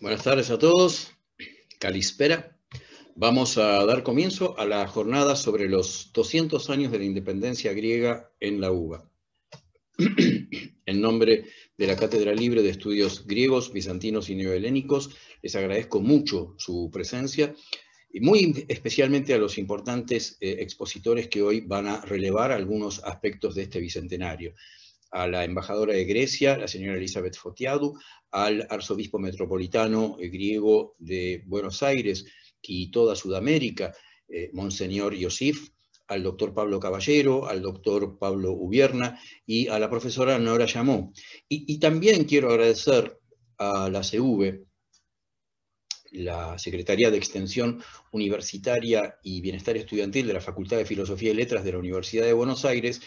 Buenas tardes a todos. Kalispera. Vamos a dar comienzo a la jornada sobre los 200 años de la independencia griega en la UBA. En nombre de la Cátedra Libre de Estudios Griegos, Bizantinos y Neohelénicos, les agradezco mucho su presencia y muy especialmente a los importantes expositores que hoy van a relevar algunos aspectos de este bicentenario. A la embajadora de Grecia, la señora Elizabeth Fotiadou, al arzobispo metropolitano griego de Buenos Aires y toda Sudamérica, Monseñor Iosif, al doctor Pablo Caballero, al doctor Pablo Ubierna y a la profesora Nora Llamó. Y también quiero agradecer a la CV, la Secretaría de Extensión Universitaria y Bienestar Estudiantil de la Facultad de Filosofía y Letras de la Universidad de Buenos Aires,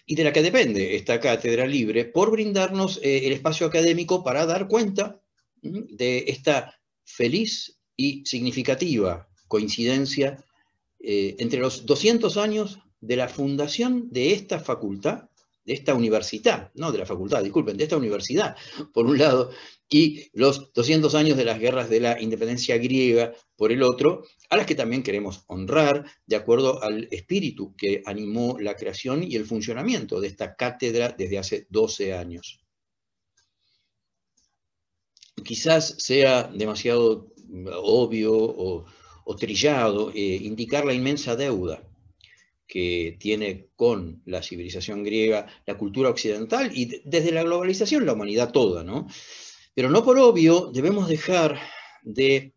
y de la que depende esta cátedra libre, por brindarnos el espacio académico para dar cuenta de esta feliz y significativa coincidencia entre los 200 años de la fundación de esta facultad, de esta universidad, no de la facultad, disculpen, de esta universidad, por un lado, y los 200 años de las guerras de la independencia griega, por el otro, a las que también queremos honrar, de acuerdo al espíritu que animó la creación y el funcionamiento de esta cátedra desde hace 12 años. Quizás sea demasiado obvio o trillado indicar la inmensa deuda que tiene con la civilización griega la cultura occidental y desde la globalización la humanidad toda, ¿no? Pero no por obvio debemos dejar de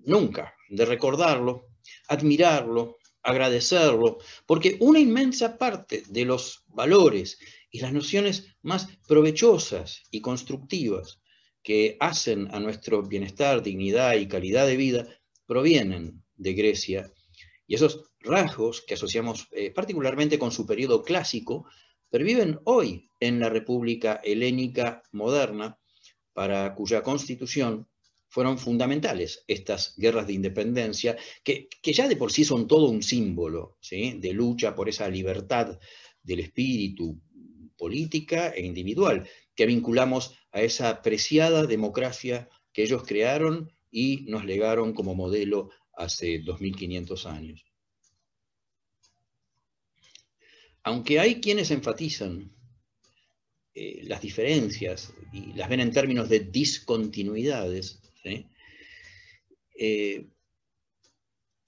nunca de recordarlo, admirarlo, agradecerlo, porque una inmensa parte de los valores y las nociones más provechosas y constructivas que hacen a nuestro bienestar, dignidad y calidad de vida provienen de Grecia. Y esos rasgos que asociamos particularmente con su periodo clásico, perviven hoy en la República Helénica moderna, para cuya constitución fueron fundamentales estas guerras de independencia, que ya de por sí son todo un símbolo, ¿sí?, de lucha por esa libertad del espíritu política e individual, que vinculamos a esa preciada democracia que ellos crearon y nos legaron como modelo hace 2500 años. Aunque hay quienes enfatizan las diferencias y las ven en términos de discontinuidades, ¿sí?,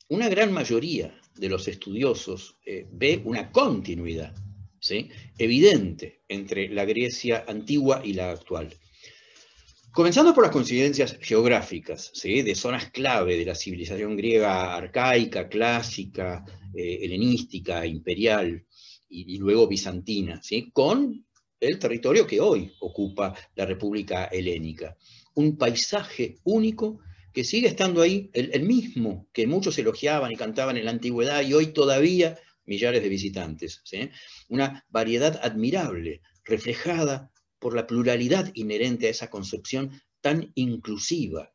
una gran mayoría de los estudiosos ve una continuidad, ¿sí?, evidente entre la Grecia antigua y la actual. Comenzando por las coincidencias geográficas, ¿sí?, de zonas clave de la civilización griega arcaica, clásica, helenística, imperial y luego bizantina, ¿sí?, con el territorio que hoy ocupa la República Helénica. Un paisaje único que sigue estando ahí, el mismo que muchos elogiaban y cantaban en la antigüedad y hoy todavía millares de visitantes, ¿sí? Una variedad admirable, reflejada por la pluralidad inherente a esa concepción tan inclusiva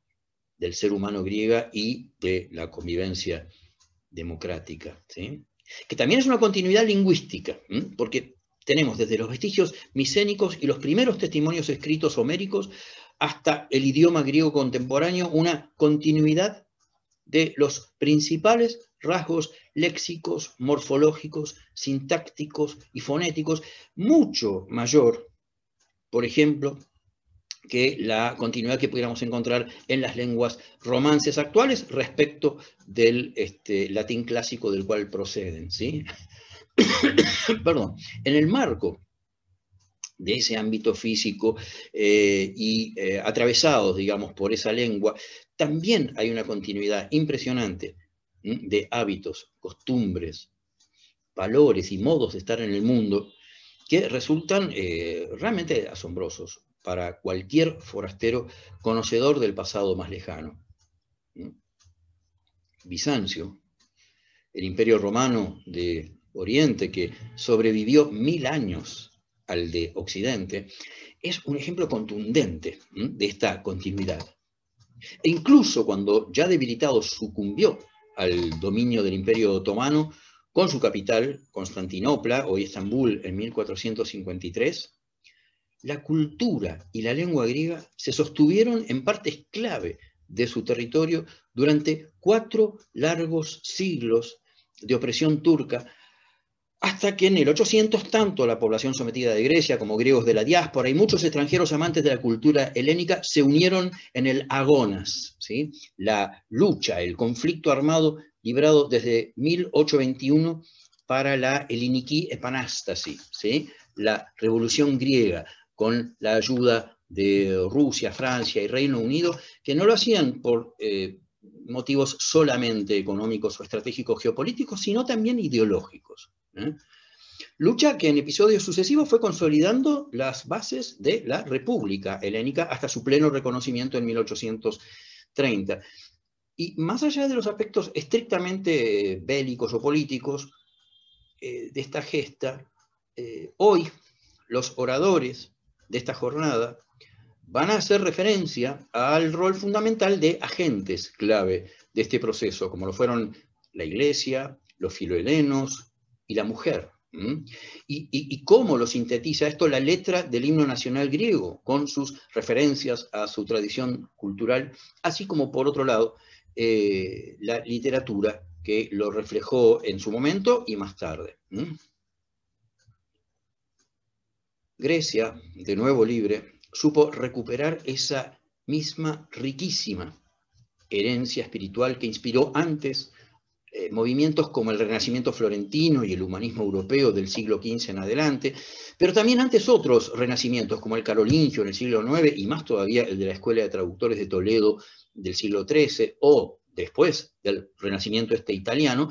del ser humano griega y de la convivencia democrática, ¿sí?, que también es una continuidad lingüística, porque tenemos desde los vestigios micénicos y los primeros testimonios escritos homéricos hasta el idioma griego contemporáneo una continuidad de los principales rasgos léxicos, morfológicos, sintácticos y fonéticos, mucho mayor, por ejemplo, que la continuidad que pudiéramos encontrar en las lenguas romances actuales respecto del latín clásico del cual proceden, ¿sí? Perdón. En el marco de ese ámbito físico atravesados, digamos, por esa lengua, también hay una continuidad impresionante de hábitos, costumbres, valores y modos de estar en el mundo que resultan realmente asombrosos para cualquier forastero conocedor del pasado más lejano. Bizancio, el imperio romano de Oriente, que sobrevivió 1000 años al de Occidente, es un ejemplo contundente de esta continuidad. E incluso cuando ya debilitado sucumbió al dominio del Imperio Otomano, con su capital, Constantinopla, hoy Estambul, en 1453, la cultura y la lengua griega se sostuvieron en partes clave de su territorio durante 4 largos siglos de opresión turca, hasta que en el 800 tanto la población sometida de Grecia como griegos de la diáspora y muchos extranjeros amantes de la cultura helénica se unieron en el Agonas, ¿sí? La lucha, el conflicto armado librado desde 1821 para la Heleniki Epanastasi, ¿sí? La revolución griega, con la ayuda de Rusia, Francia y Reino Unido, que no lo hacían por motivos solamente económicos o estratégicos geopolíticos, sino también ideológicos. Lucha que en episodios sucesivos fue consolidando las bases de la República Helénica hasta su pleno reconocimiento en 1830. Y más allá de los aspectos estrictamente bélicos o políticos de esta gesta, hoy los oradores de esta jornada van a hacer referencia al rol fundamental de agentes clave de este proceso, como lo fueron la Iglesia, los filohelenos y la mujer. Y cómo lo sintetiza esto la letra del himno nacional griego, con sus referencias a su tradición cultural, así como, por otro lado, la literatura que lo reflejó en su momento y más tarde. Grecia, de nuevo libre, supo recuperar esa misma riquísima herencia espiritual que inspiró antes movimientos como el Renacimiento florentino y el humanismo europeo del siglo XV en adelante, pero también antes otros renacimientos como el carolingio en el siglo IX y más todavía el de la Escuela de Traductores de Toledo del siglo XIII, o después del Renacimiento italiano,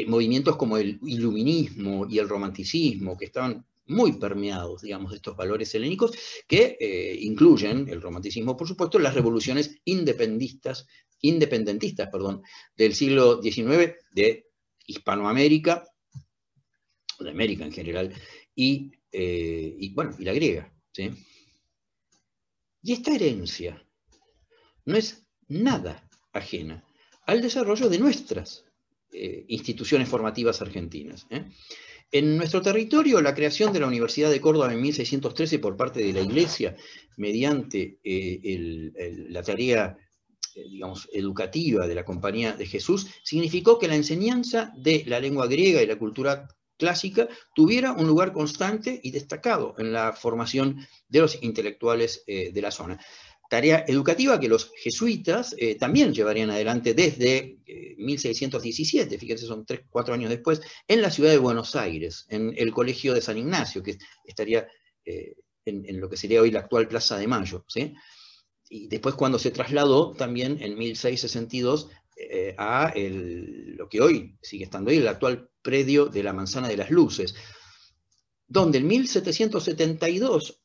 movimientos como el iluminismo y el romanticismo, que estaban muy permeados, digamos, de estos valores helénicos, que incluyen el romanticismo, por supuesto, las revoluciones independentistas, del siglo XIX de Hispanoamérica, de América en general, y la griega. ¿Sí? Y esta herencia no es nada ajena al desarrollo de nuestras instituciones formativas argentinas. En nuestro territorio, la creación de la Universidad de Córdoba en 1613 por parte de la Iglesia, mediante la tarea digamos, educativa de la Compañía de Jesús, significó que la enseñanza de la lengua griega y la cultura clásica tuviera un lugar constante y destacado en la formación de los intelectuales de la zona. Tarea educativa que los jesuitas también llevarían adelante desde 1617, fíjense, son 4 años después, en la ciudad de Buenos Aires, en el Colegio de San Ignacio, que estaría en lo que sería hoy la actual Plaza de Mayo, ¿sí? Y después cuando se trasladó también en 1662 a lo que hoy sigue estando ahí, el actual predio de la Manzana de las Luces, donde en 1772,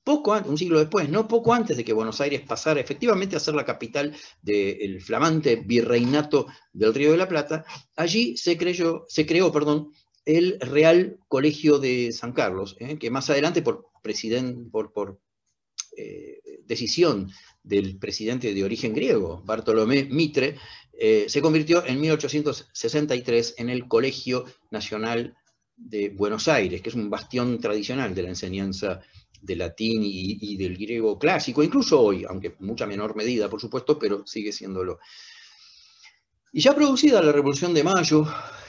un siglo después, no poco antes de que Buenos Aires pasara efectivamente a ser la capital del flamante virreinato del Río de la Plata, allí se creó el Real Colegio de San Carlos, que más adelante por decisión del presidente de origen griego, Bartolomé Mitre, se convirtió en 1863 en el Colegio Nacional de Buenos Aires, que es un bastión tradicional de la enseñanza del latín y del griego clásico, incluso hoy, aunque en mucha menor medida, por supuesto, pero sigue siéndolo. Y ya producida la Revolución de Mayo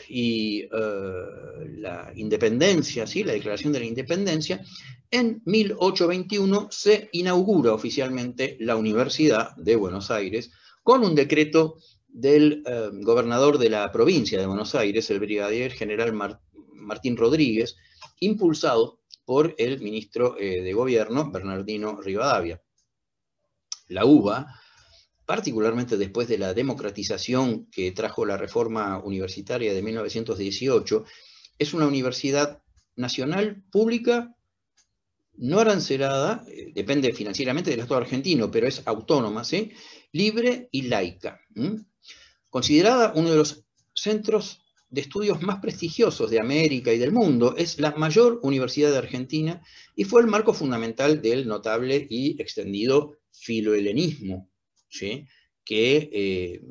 y la independencia, ¿sí? La declaración de la independencia, en 1821 se inaugura oficialmente la Universidad de Buenos Aires con un decreto del gobernador de la provincia de Buenos Aires, el brigadier general Martín Rodríguez, impulsado por el ministro de Gobierno, Bernardino Rivadavia. La UBA, particularmente después de la democratización que trajo la reforma universitaria de 1918, es una universidad nacional, pública, no arancelada, depende financieramente del Estado argentino, pero es autónoma, ¿sí? Libre y laica. Considerada uno de los centros de estudios más prestigiosos de América y del mundo, es la mayor universidad de Argentina y fue el marco fundamental del notable y extendido filohelenismo, ¿sí? Que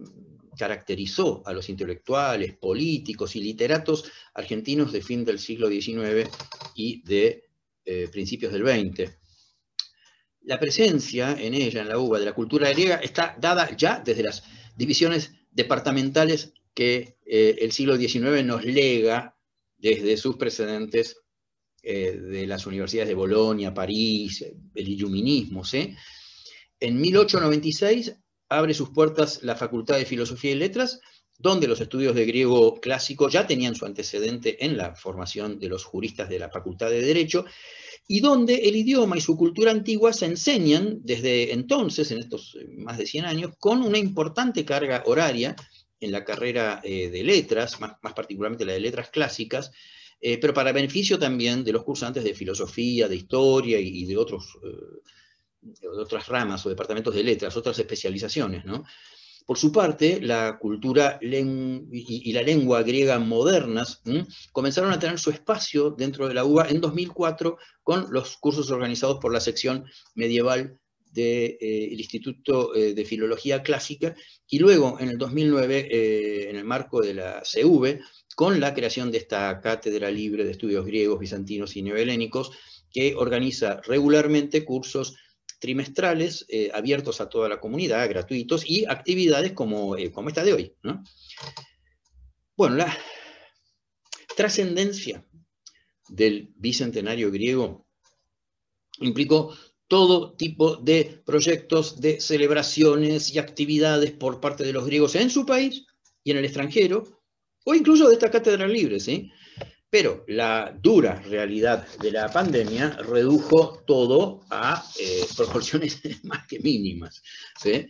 caracterizó a los intelectuales, políticos y literatos argentinos de fin del siglo XIX y de principios del XX. la presencia en ella, en la UBA, de la cultura griega, está dada ya desde las divisiones departamentales que el siglo XIX nos lega desde sus precedentes de las universidades de Bolonia, París, el iluminismo. ¿Sí? En 1896 abre sus puertas la Facultad de Filosofía y Letras, donde los estudios de griego clásico ya tenían su antecedente en la formación de los juristas de la Facultad de Derecho, y donde el idioma y su cultura antigua se enseñan desde entonces, en estos más de 100 años, con una importante carga horaria en la carrera de letras, más particularmente la de letras clásicas, pero para beneficio también de los cursantes de filosofía, de historia y de otras ramas o departamentos de letras, otras especializaciones, ¿no? Por su parte, la cultura y la lengua griega modernas comenzaron a tener su espacio dentro de la UBA en 2004 con los cursos organizados por la sección medieval del Instituto de Filología Clásica, y luego en el 2009, en el marco de la CV, con la creación de esta cátedra libre de estudios griegos, bizantinos y neohelénicos, que organiza regularmente cursos trimestrales abiertos a toda la comunidad, gratuitos, y actividades como esta de hoy, ¿no? Bueno, la trascendencia del bicentenario griego implicó todo tipo de proyectos, de celebraciones y actividades por parte de los griegos en su país y en el extranjero, o incluso de esta cátedra libre, ¿sí? Pero la dura realidad de la pandemia redujo todo a proporciones más que mínimas, ¿sí?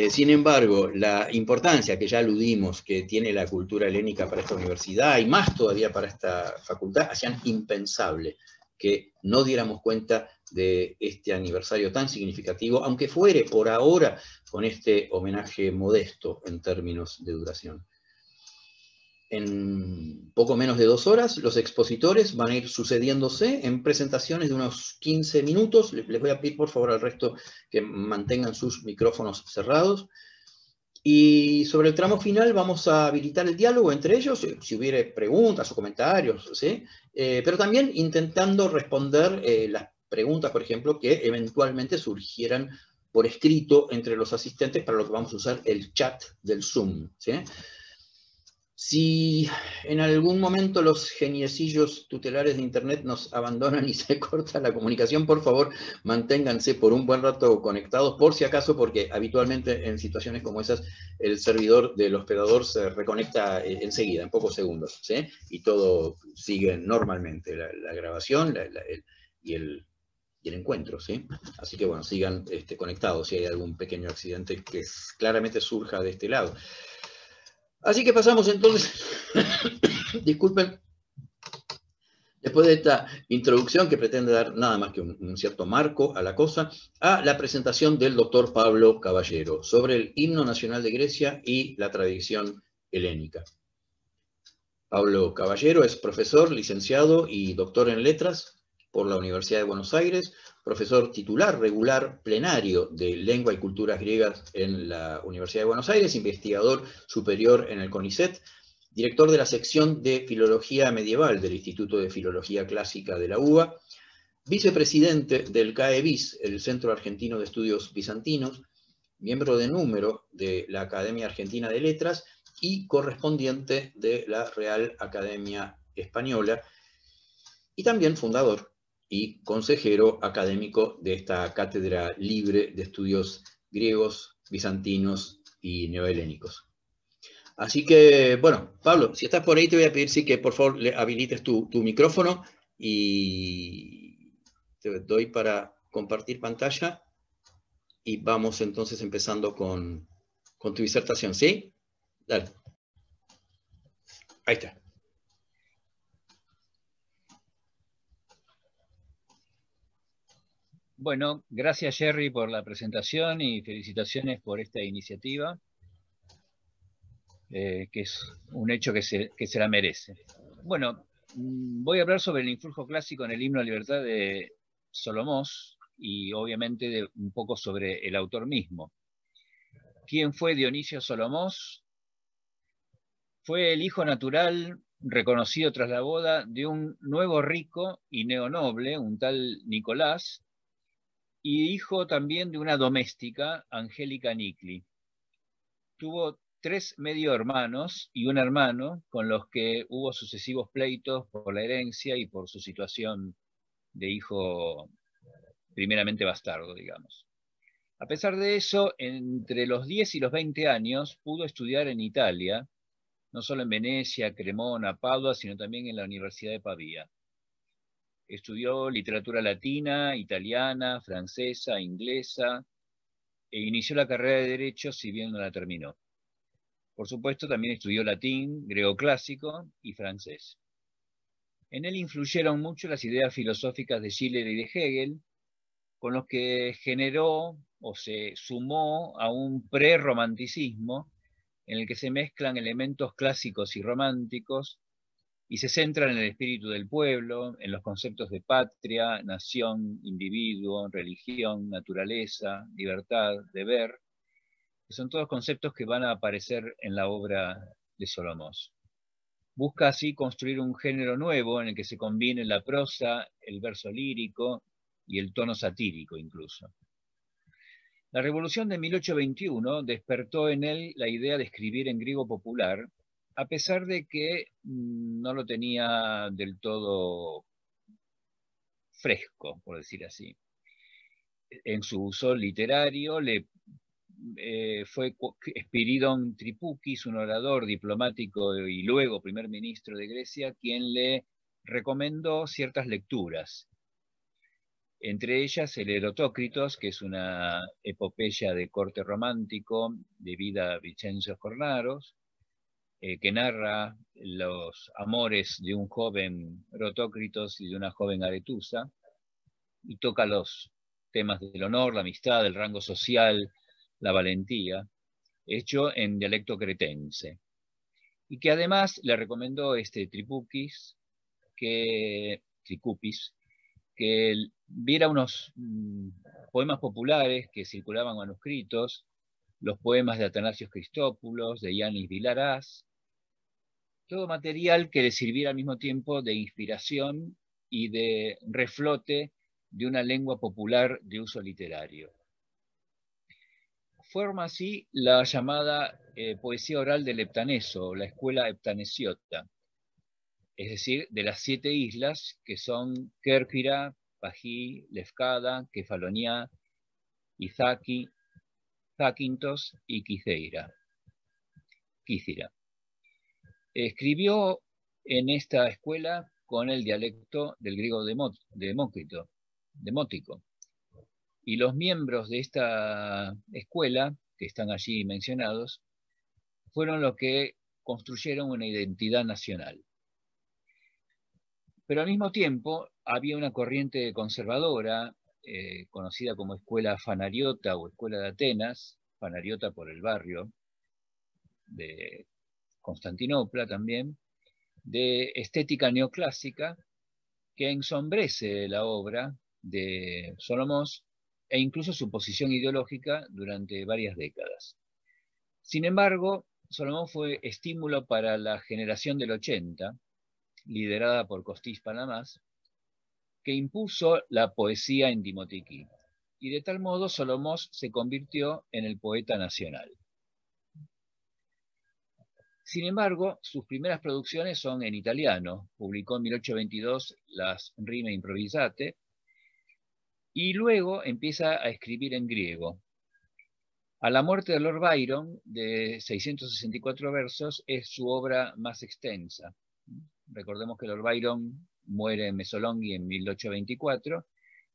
Sin embargo, la importancia que ya aludimos que tiene la cultura helénica para esta universidad, y más todavía para esta facultad, hacían impensable que no diéramos cuenta de este aniversario tan significativo, aunque fuere por ahora con este homenaje modesto en términos de duración. En poco menos de 2 horas, los expositores van a ir sucediéndose en presentaciones de unos 15 minutos. Les voy a pedir, por favor, al resto que mantengan sus micrófonos cerrados. Y sobre el tramo final vamos a habilitar el diálogo entre ellos, si hubiere preguntas o comentarios, ¿sí? Pero también intentando responder las preguntas, por ejemplo, que eventualmente surgieran por escrito entre los asistentes, para lo que vamos a usar el chat del Zoom, ¿sí? Si en algún momento los geniecillos tutelares de Internet nos abandonan y se corta la comunicación, por favor, manténganse por un buen rato conectados, por si acaso, porque habitualmente en situaciones como esas, el servidor del hospedador se reconecta enseguida, en pocos segundos, ¿sí? Y todo sigue normalmente, la grabación y el encuentro, ¿sí? Así que bueno, sigan conectados si hay algún pequeño accidente que claramente surja de este lado. Así que pasamos entonces, disculpen, después de esta introducción que pretende dar nada más que un cierto marco a la cosa, a la presentación del doctor Pablo Caballero sobre el himno nacional de Grecia y la tradición helénica. Pablo Caballero es profesor, licenciado y doctor en letras por la Universidad de Buenos Aires, profesor titular regular plenario de Lengua y Culturas Griegas en la Universidad de Buenos Aires, investigador superior en el CONICET, director de la sección de Filología Medieval del Instituto de Filología Clásica de la UBA, vicepresidente del CAEBIS, el Centro Argentino de Estudios Bizantinos, miembro de número de la Academia Argentina de Letras y correspondiente de la Real Academia Española, y también fundador y consejero académico de esta cátedra libre de estudios griegos, bizantinos y neohelénicos. Así que, bueno, Pablo, si estás por ahí, te voy a pedir sí que por favor le habilites tu micrófono, y te doy para compartir pantalla, y vamos entonces empezando con tu disertación, ¿sí? Dale. Ahí está. Bueno, gracias Jerry por la presentación y felicitaciones por esta iniciativa, que es un hecho que se la merece. Bueno, voy a hablar sobre el influjo clásico en el himno a la libertad de Solomós y obviamente un poco sobre el autor mismo. ¿Quién fue Dionisio Solomós? Fue el hijo natural reconocido tras la boda de un nuevo rico y neonoble, un tal Nicolás, y hijo también de una doméstica, Angélica Nicli. Tuvo 3 medio hermanos y un hermano con los que hubo sucesivos pleitos por la herencia y por su situación de hijo primeramente bastardo, digamos. A pesar de eso, entre los 10 y los 20 años pudo estudiar en Italia, no solo en Venecia, Cremona, Padua, sino también en la Universidad de Pavía. Estudió literatura latina, italiana, francesa, inglesa, e inició la carrera de Derecho, si bien no la terminó. Por supuesto, también estudió latín, griego clásico y francés. En él influyeron mucho las ideas filosóficas de Schiller y de Hegel, con los que generó o se sumó a un prerromanticismo en el que se mezclan elementos clásicos y románticos y se centran en el espíritu del pueblo, en los conceptos de patria, nación, individuo, religión, naturaleza, libertad, deber, que son todos conceptos que van a aparecer en la obra de Solomós. Busca así construir un género nuevo en el que se combinen la prosa, el verso lírico y el tono satírico incluso. La Revolución de 1821 despertó en él la idea de escribir en griego popular, a pesar de que no lo tenía del todo fresco, por decir así. En su uso literario fue Spiridon Tripukis, un orador diplomático y luego primer ministro de Grecia, quien le recomendó ciertas lecturas. Entre ellas el Erotócritos, que es una epopeya de corte romántico de vida Vincenzo Cornaros, que narra los amores de un joven Erotócritos y de una joven Aretusa, y toca los temas del honor, la amistad, el rango social, la valentía, hecho en dialecto cretense. Y que además le recomendó Tripukis, Tricupis, que viera unos poemas populares que circulaban manuscritos, los poemas de Atanasios Christopoulos, de Yanis Vilarás, todo material que le sirviera al mismo tiempo de inspiración y de reflote de una lengua popular de uso literario. Forma así la llamada poesía oral del heptaneso, la escuela heptanesiota, es decir, de las 7 islas que son Kerkyra, Pagí, Lefkada, Kefalonia, Izaki, Zakynthos y Kythira. Escribió en esta escuela con el dialecto del griego demótico. Y los miembros de esta escuela, que están allí mencionados, fueron los que construyeron una identidad nacional. Pero al mismo tiempo había una corriente conservadora, conocida como Escuela Fanariota o Escuela de Atenas, Fanariota por el barrio de Constantinopla también, de estética neoclásica, que ensombrece la obra de Solomós e incluso su posición ideológica durante varias décadas. Sin embargo, Solomós fue estímulo para la generación del 80, liderada por Costis Panamás, que impuso la poesía en Dimotiquí, y de tal modo Solomós se convirtió en el poeta nacional. Sin embargo, sus primeras producciones son en italiano. Publicó en 1822 las Rime Improvvisate y luego empieza a escribir en griego. A la muerte de Lord Byron, de 664 versos, es su obra más extensa. Recordemos que Lord Byron muere en Mesolonghi en 1824.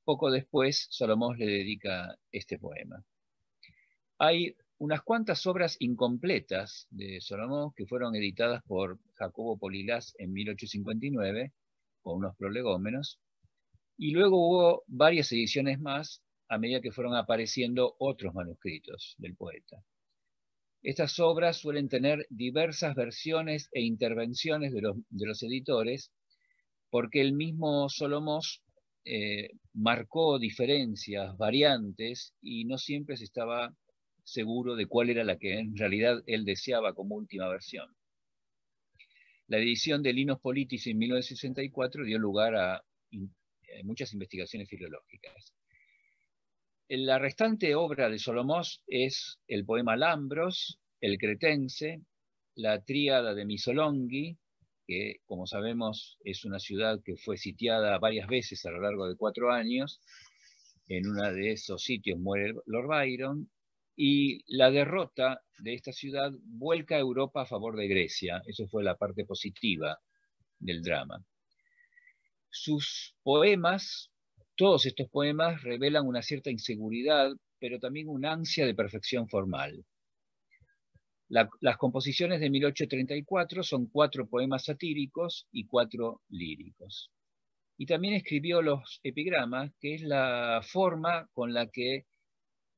Poco después, Solomós le dedica este poema. Hay unas cuantas obras incompletas de Solomós que fueron editadas por Jacobo Polilás en 1859, con unos prolegómenos, y luego hubo varias ediciones más a medida que fueron apareciendo otros manuscritos del poeta. Estas obras suelen tener diversas versiones e intervenciones de los editores, porque el mismo Solomós marcó diferencias, variantes, y no siempre se estaba seguro de cuál era la que en realidad él deseaba como última versión. La edición de Linos Politis en 1964 dio lugar a muchas investigaciones filológicas. La restante obra de Solomós es el poema Lambros, el Cretense, la tríada de Missolonghi, que como sabemos es una ciudad que fue sitiada varias veces a lo largo de 4 años. En uno de esos sitios muere Lord Byron, y la derrota de esta ciudad vuelca a Europa a favor de Grecia. Eso fue la parte positiva del drama. Sus poemas, todos estos poemas revelan una cierta inseguridad, pero también una ansia de perfección formal. Las composiciones de 1834 son 4 poemas satíricos y 4 líricos. Y también escribió los epigramas, que es la forma con la que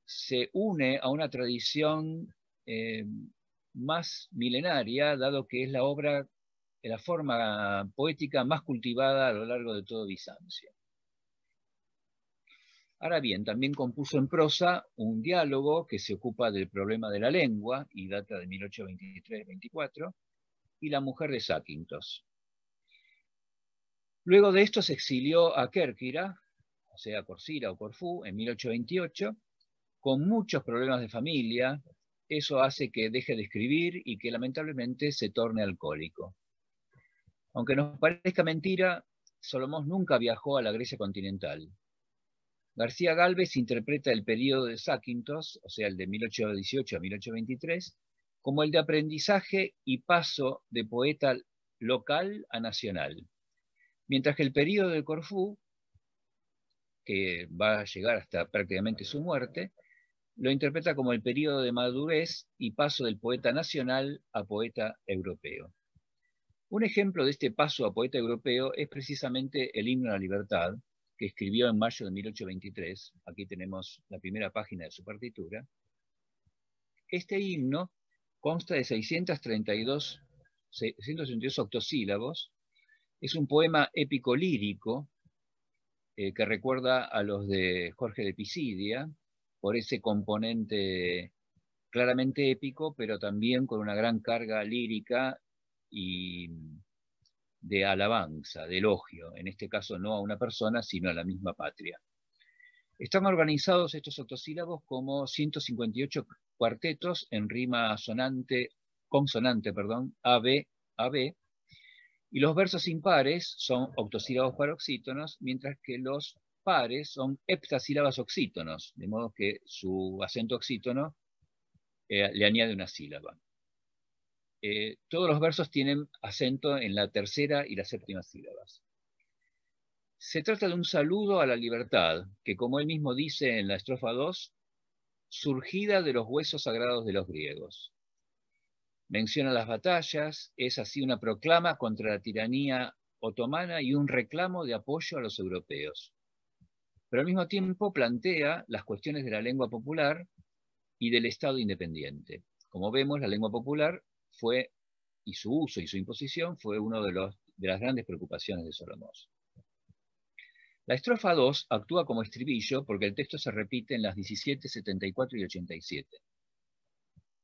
se une a una tradición más milenaria, dado que es la forma poética más cultivada a lo largo de todo Bizancio. Ahora bien, también compuso en prosa un diálogo que se ocupa del problema de la lengua y data de 1823-24, y La mujer de Zakynthos. Luego de esto se exilió a Kérkira, o sea, Corcira o Corfú, en 1828, con muchos problemas de familia. Eso hace que deje de escribir y que lamentablemente se torne alcohólico. Aunque nos parezca mentira, Solomós nunca viajó a la Grecia continental. García Gálvez interpreta el periodo de Zakynthos, o sea, el de 1818 a 1823, como el de aprendizaje y paso de poeta local a nacional. Mientras que el periodo de Corfú, que va a llegar hasta prácticamente su muerte, lo interpreta como el periodo de madurez y paso del poeta nacional a poeta europeo. Un ejemplo de este paso a poeta europeo es precisamente el Himno a la Libertad, que escribió en mayo de 1823. Aquí tenemos la primera página de su partitura. Este himno consta de 632 octosílabos. Es un poema épico lírico que recuerda a los de Jorge de Pisidia, por ese componente claramente épico, pero también con una gran carga lírica y de alabanza, de elogio, en este caso no a una persona, sino a la misma patria. Están organizados estos octosílabos como 158 cuartetos en rima consonante, AB, AB, y los versos impares son octosílabos paroxítonos, mientras que los pares son heptasílabas oxítonos, de modo que su acento oxítono le añade una sílaba. Todos los versos tienen acento en la tercera y la séptima sílabas. Se trata de un saludo a la libertad, que como él mismo dice en la estrofa 2, surgida de los huesos sagrados de los griegos. Menciona las batallas, es así una proclama contra la tiranía otomana y un reclamo de apoyo a los europeos. Pero al mismo tiempo plantea las cuestiones de la lengua popular y del Estado independiente. Como vemos, la lengua popular fue, y su uso y su imposición, fue una de las grandes preocupaciones de Solomós. La estrofa 2 actúa como estribillo porque el texto se repite en las 17, 74 y 87.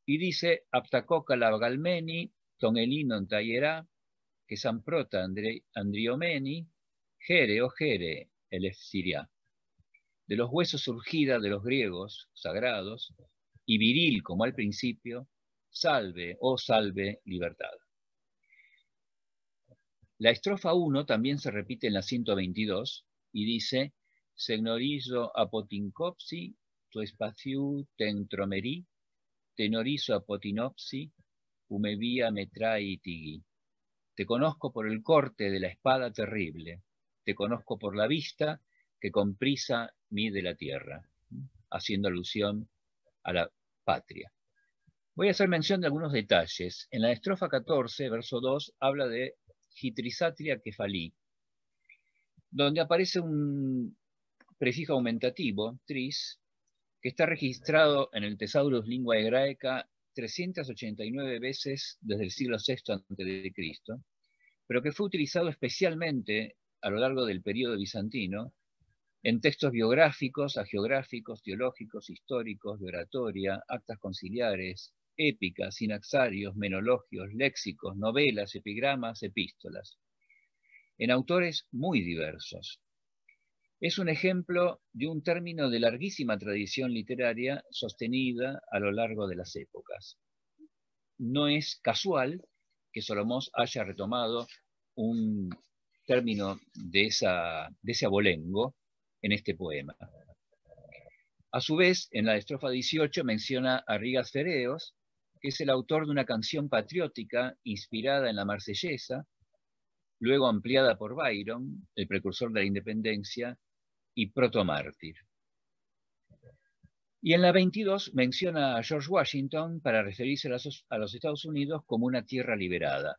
Y dice, Aptacoca la galmeni, tonelinon tayera, que samprota andriomeni, jere o jere el efsiria. De los huesos surgida de los griegos sagrados, y viril como al principio, salve, oh salve, libertad. La estrofa 1 también se repite en la 122 y dice, Segnorizo apotincopsi, tu espaciu tentromeri, tenorizo apotinopsi, umevia metrai tigi. Te conozco por el corte de la espada terrible, te conozco por la vista que con prisa mide la tierra, haciendo alusión a la patria. Voy a hacer mención de algunos detalles. En la estrofa 14, verso 2, habla de Hitrisatria kefalí, donde aparece un prefijo aumentativo, tris, que está registrado en el Thesaurus Lingua Hebraica 389 veces desde el siglo VI a.C., pero que fue utilizado especialmente a lo largo del período bizantino en textos biográficos, hagiográficos, teológicos, históricos, de oratoria, actas conciliares, épicas, sinaxarios, menologios, léxicos, novelas, epigramas, epístolas, en autores muy diversos. Es un ejemplo de un término de larguísima tradición literaria sostenida a lo largo de las épocas. No es casual que Solomós haya retomado un término de ese abolengo en este poema. A su vez, en la estrofa 18 menciona a Rigas Fereos, que es el autor de una canción patriótica inspirada en la Marsellesa, luego ampliada por Byron, el precursor de la independencia, y protomártir. Y en la 22 menciona a George Washington para referirse a los Estados Unidos como una tierra liberada,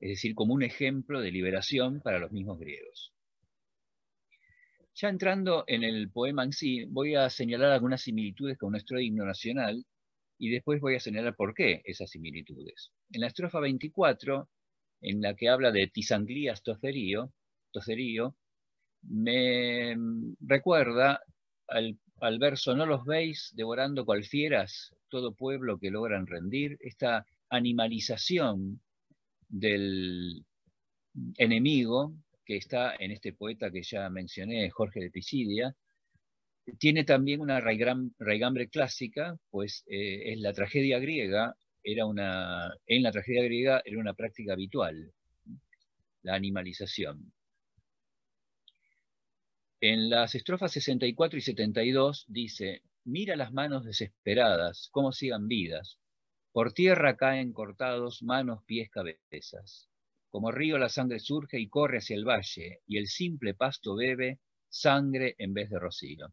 es decir, como un ejemplo de liberación para los mismos griegos. Ya entrando en el poema en sí, voy a señalar algunas similitudes con nuestro himno nacional y después voy a señalar por qué esas similitudes. En la estrofa 24, en la que habla de tisanglías tocerío, me recuerda al verso: no los veis devorando cual fieras, todo pueblo que logran rendir, esta animalización del enemigo que está en este poeta que ya mencioné, Jorge de Pisidia. Tiene también una raigambre clásica, pues es la tragedia griega, en la tragedia griega era una práctica habitual, la animalización. En las estrofas 64 y 72 dice: mira las manos desesperadas, cómo sigan vidas. Por tierra caen cortados manos, pies, cabezas. Como río la sangre surge y corre hacia el valle, y el simple pasto bebe sangre en vez de rocío.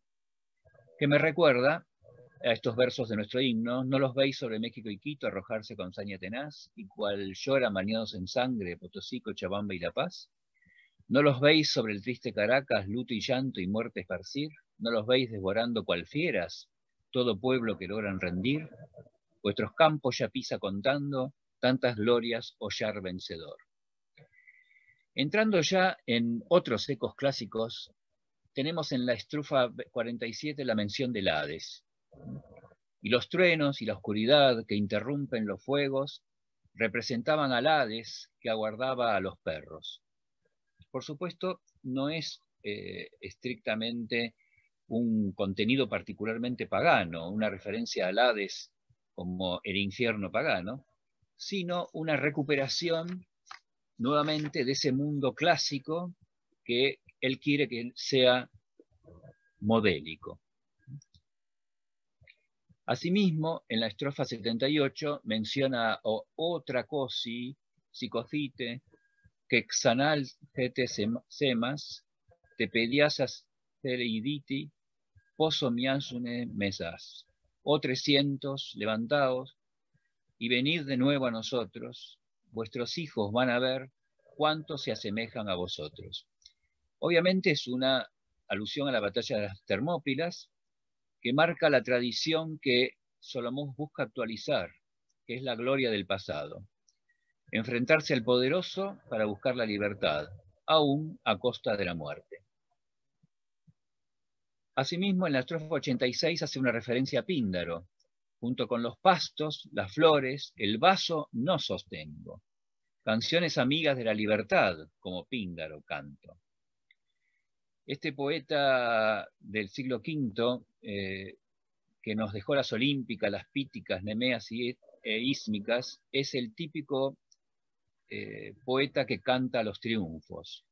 Que me recuerda a estos versos de nuestro himno: no los veis sobre México y Quito arrojarse con saña tenaz, y cual lloran bañados en sangre Potosí, Cochabamba y La Paz. ¿No los veis sobre el triste Caracas, luto y llanto y muerte esparcir? ¿No los veis devorando cual fieras todo pueblo que logran rendir? Vuestros campos ya pisa contando tantas glorias hollar vencedor. Entrando ya en otros ecos clásicos, tenemos en la estrofa 47 la mención del Hades. Y los truenos y la oscuridad que interrumpen los fuegos representaban al Hades que aguardaba a los perros. Por supuesto, no es estrictamente un contenido particularmente pagano, una referencia al Hades como el infierno pagano, sino una recuperación nuevamente de ese mundo clásico que él quiere que sea modélico. Asimismo, en la estrofa 78 menciona otra cosi, psicocite, que xanal gete semas, te pediasas tereiditi, poso miasune mesas. Oh 300, levantaos y venid de nuevo a nosotros, vuestros hijos van a ver cuánto se asemejan a vosotros. Obviamente es una alusión a la batalla de las Termópilas, que marca la tradición que Solomón busca actualizar, que es la gloria del pasado. Enfrentarse al poderoso para buscar la libertad, aún a costa de la muerte. Asimismo, en la estrofa 86 hace una referencia a Píndaro: junto con los pastos, las flores, el vaso no sostengo. Canciones amigas de la libertad, como Píndaro canto. Este poeta del siglo V, que nos dejó las olímpicas, las píticas, nemeas e ísmicas, es el típico poeta que canta los triunfos.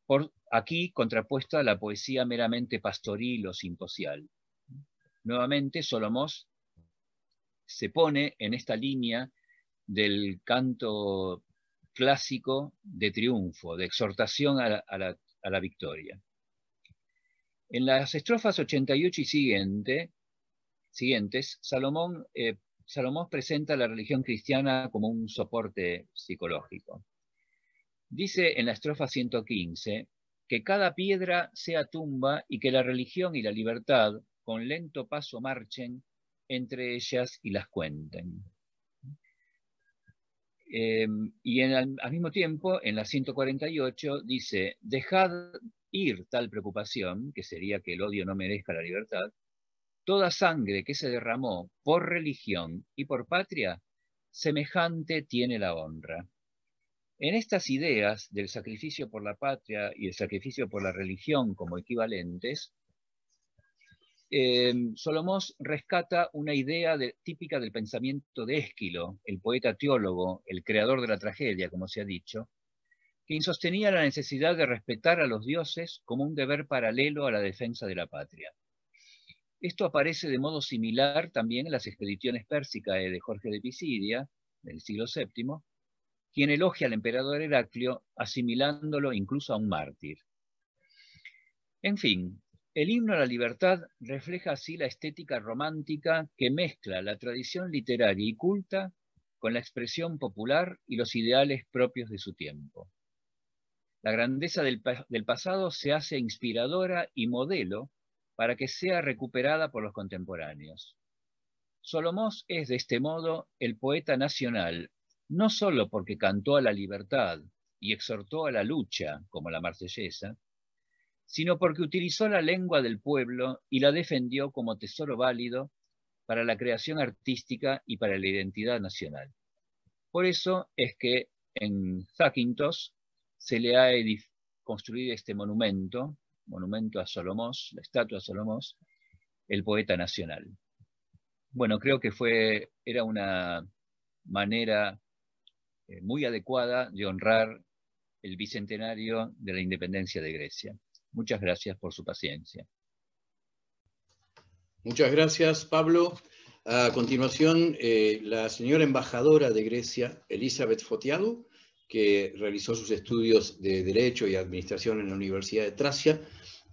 Por aquí contrapuesta a la poesía meramente pastoril o simposial. Nuevamente, Solomós se pone en esta línea del canto clásico de triunfo, de exhortación a la victoria. En las estrofas 88 y siguientes, Salomón presenta la religión cristiana como un soporte psicológico. Dice en la estrofa 115 que cada piedra sea tumba y que la religión y la libertad con lento paso marchen entre ellas y las cuenten. Y al mismo tiempo, en la 148 dice: dejad ir tal preocupación, que sería que el odio no merezca la libertad, toda sangre que se derramó por religión y por patria, semejante tiene la honra. En estas ideas del sacrificio por la patria y el sacrificio por la religión como equivalentes, Solomós rescata una idea típica del pensamiento de Ésquilo, el poeta teólogo, el creador de la tragedia, como se ha dicho, quien sostenía la necesidad de respetar a los dioses como un deber paralelo a la defensa de la patria. Esto aparece de modo similar también en las expediciones pérsicas de Jorge de Pisidia, del siglo VII, quien elogia al emperador Heraclio, asimilándolo incluso a un mártir. En fin, el himno a la libertad refleja así la estética romántica que mezcla la tradición literaria y culta con la expresión popular y los ideales propios de su tiempo. La grandeza del pasado se hace inspiradora y modelo para que sea recuperada por los contemporáneos. Solomós es, de este modo, el poeta nacional, no solo porque cantó a la libertad y exhortó a la lucha, como la Marsellesa, sino porque utilizó la lengua del pueblo y la defendió como tesoro válido para la creación artística y para la identidad nacional. Por eso es que en Zakynthos se le ha construido este monumento a Solomós, la estatua de Solomós, el poeta nacional. Bueno, creo que era una manera muy adecuada de honrar el bicentenario de la independencia de Grecia. Muchas gracias por su paciencia. Muchas gracias, Pablo. A continuación, la señora embajadora de Grecia, Elizabeth Fotiadou, que realizó sus estudios de Derecho y Administración en la Universidad de Tracia,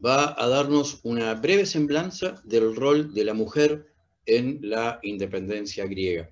va a darnos una breve semblanza del rol de la mujer en la independencia griega.